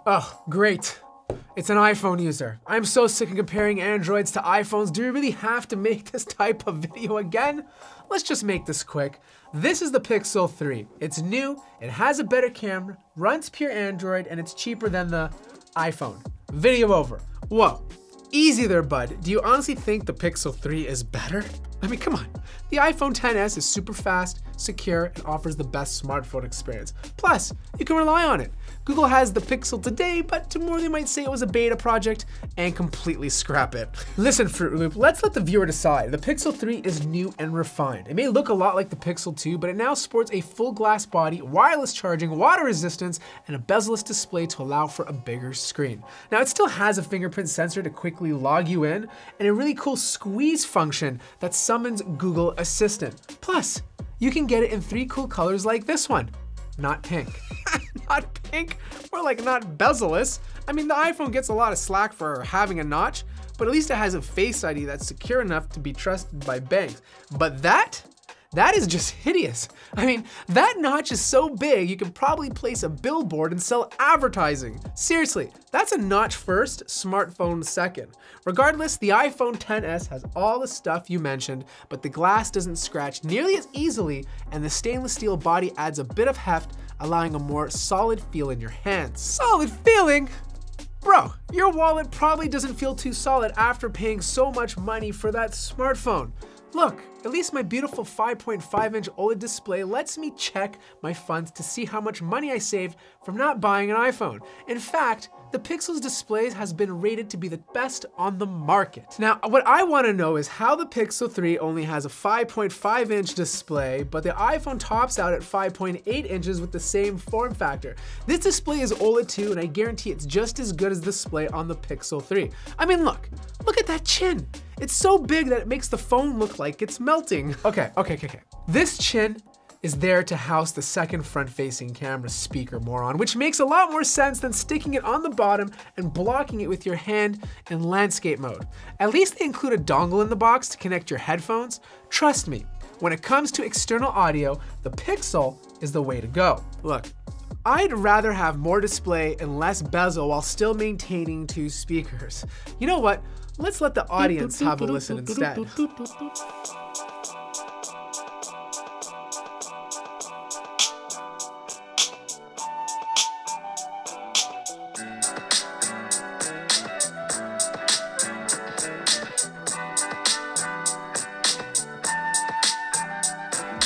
Oh, great. It's an iPhone user. I'm so sick of comparing Androids to iPhones. Do we really have to make this type of video again? Let's just make this quick. This is the Pixel 3. It's new, it has a better camera, runs pure Android, and it's cheaper than the iPhone. Video over. Whoa, easy there, bud. Do you honestly think the Pixel 3 is better? I mean, come on. The iPhone XS is super fast, secure, and offers the best smartphone experience. Plus, you can rely on it. Google has the Pixel today, but tomorrow they might say it was a beta project and completely scrap it. Listen, Fruit Loop, let's let the viewer decide. The Pixel 3 is new and refined. It may look a lot like the Pixel 2, but it now sports a full glass body, wireless charging, water resistance, and a bezel-less display to allow for a bigger screen. Now, it still has a fingerprint sensor to quickly log you in, and a really cool squeeze function that summons Google Assistant. Plus, you can get it in 3 cool colors like this one. Not pink. Not pink, more like not bezel-less. I mean, the iPhone gets a lot of slack for having a notch, but at least it has a Face ID that's secure enough to be trusted by banks. But that is just hideous. I mean, that notch is so big, you could probably place a billboard and sell advertising. Seriously, that's a notch first, smartphone second. Regardless, the iPhone XS has all the stuff you mentioned, but the glass doesn't scratch nearly as easily, and the stainless steel body adds a bit of heft, allowing a more solid feel in your hands. Solid feeling? Bro, your wallet probably doesn't feel too solid after paying so much money for that smartphone. Look, at least my beautiful 5.5-inch OLED display lets me check my funds to see how much money I saved from not buying an iPhone. In fact, the Pixel's displays has been rated to be the best on the market. Now, what I want to know is how the Pixel 3 only has a 5.5-inch display, but the iPhone tops out at 5.8 inches with the same form factor. This display is OLED too, and I guarantee it's just as good as the display on the Pixel 3. I mean, look at that chin. It's so big that it makes the phone look like it's melting. Okay. This chin is there to house the second front-facing camera speaker, moron, which makes a lot more sense than sticking it on the bottom and blocking it with your hand in landscape mode. At least they include a dongle in the box to connect your headphones. Trust me, when it comes to external audio, the Pixel is the way to go. Look, I'd rather have more display and less bezel while still maintaining 2 speakers. You know what? Let's let the audience have a listen instead.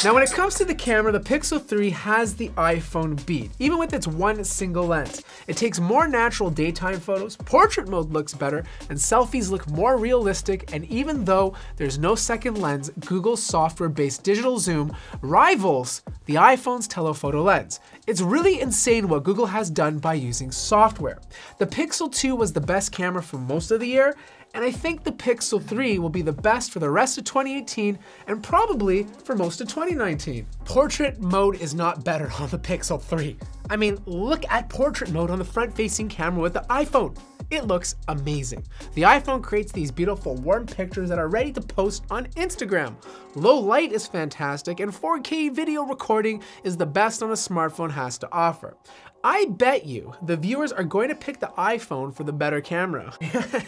Now, when it comes to the camera, the Pixel 3 has the iPhone beat, even with its one single lens. It takes more natural daytime photos, portrait mode looks better, and selfies look more realistic, and even though there's no second lens, Google's software-based digital zoom rivals the iPhone's telephoto lens. It's really insane what Google has done by using software. The Pixel 2 was the best camera for most of the year, and I think the Pixel 3 will be the best for the rest of 2018 and probably for most of 2019. Portrait mode is not better on the Pixel 3. I mean, look at portrait mode on the front-facing camera with the iPhone. It looks amazing. The iPhone creates these beautiful warm pictures that are ready to post on Instagram. Low light is fantastic, and 4K video recording is the best on a smartphone has to offer. I bet you the viewers are going to pick the iPhone for the better camera.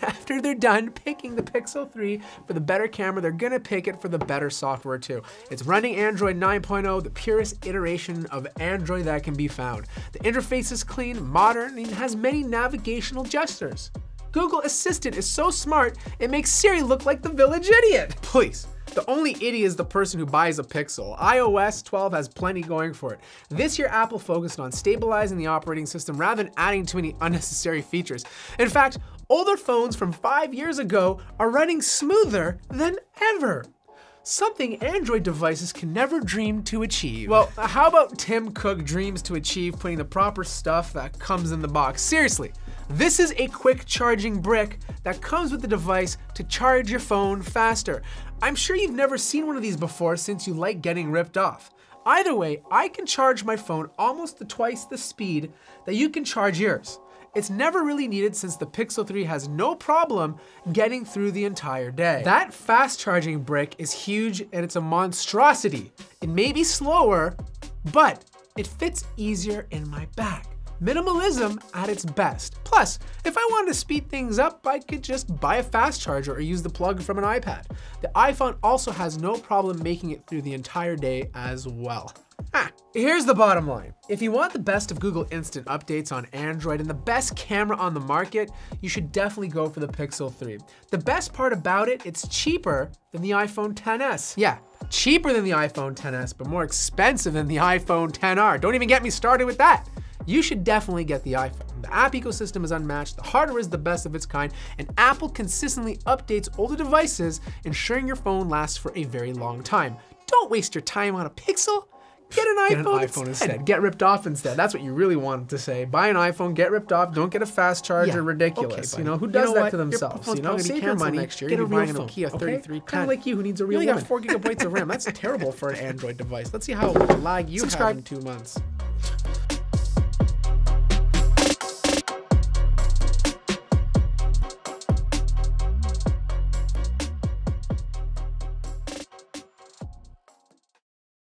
After they're done picking the Pixel 3 for the better camera, they're gonna pick it for the better software too. It's running Android 9.0, the purest iteration of Android that can be found. The interface is clean, modern, and has many navigational gestures. Google Assistant is so smart, it makes Siri look like the village idiot. Please. The only idiot is the person who buys a Pixel. iOS 12 has plenty going for it. This year, Apple focused on stabilizing the operating system rather than adding too many unnecessary features. In fact, older phones from 5 years ago are running smoother than ever. Something Android devices can never dream to achieve. Well, how about Tim Cook dreams to achieve putting the proper stuff that comes in the box? Seriously, this is a quick charging brick that comes with the device to charge your phone faster. I'm sure you've never seen one of these before since you like getting ripped off. Either way, I can charge my phone almost to twice the speed that you can charge yours. It's never really needed since the Pixel 3 has no problem getting through the entire day. That fast charging brick is huge and it's a monstrosity. It may be slower, but it fits easier in my bag. Minimalism at its best. Plus, if I wanted to speed things up, I could just buy a fast charger or use the plug from an iPad. The iPhone also has no problem making it through the entire day as well. Here's the bottom line. If you want the best of Google Instant Updates on Android and the best camera on the market, you should definitely go for the Pixel 3. The best part about it, it's cheaper than the iPhone XS. Yeah, cheaper than the iPhone XS, but more expensive than the iPhone XR. Don't even get me started with that. You should definitely get the iPhone. The app ecosystem is unmatched, the hardware is the best of its kind, and Apple consistently updates older devices, ensuring your phone lasts for a very long time. Don't waste your time on a Pixel. Get an iPhone instead. Get ripped off instead. That's what you really wanted to say. Buy an iPhone, get ripped off, don't get a fast charger. Yeah. Ridiculous. Okay, who does that to themselves? Save your money next year. Get a real phone. Nokia 3310. Kind of like you, who needs a real one. You got 4 gigabytes of RAM. That's terrible for an Android device. Let's see how much lag you have in 2 months.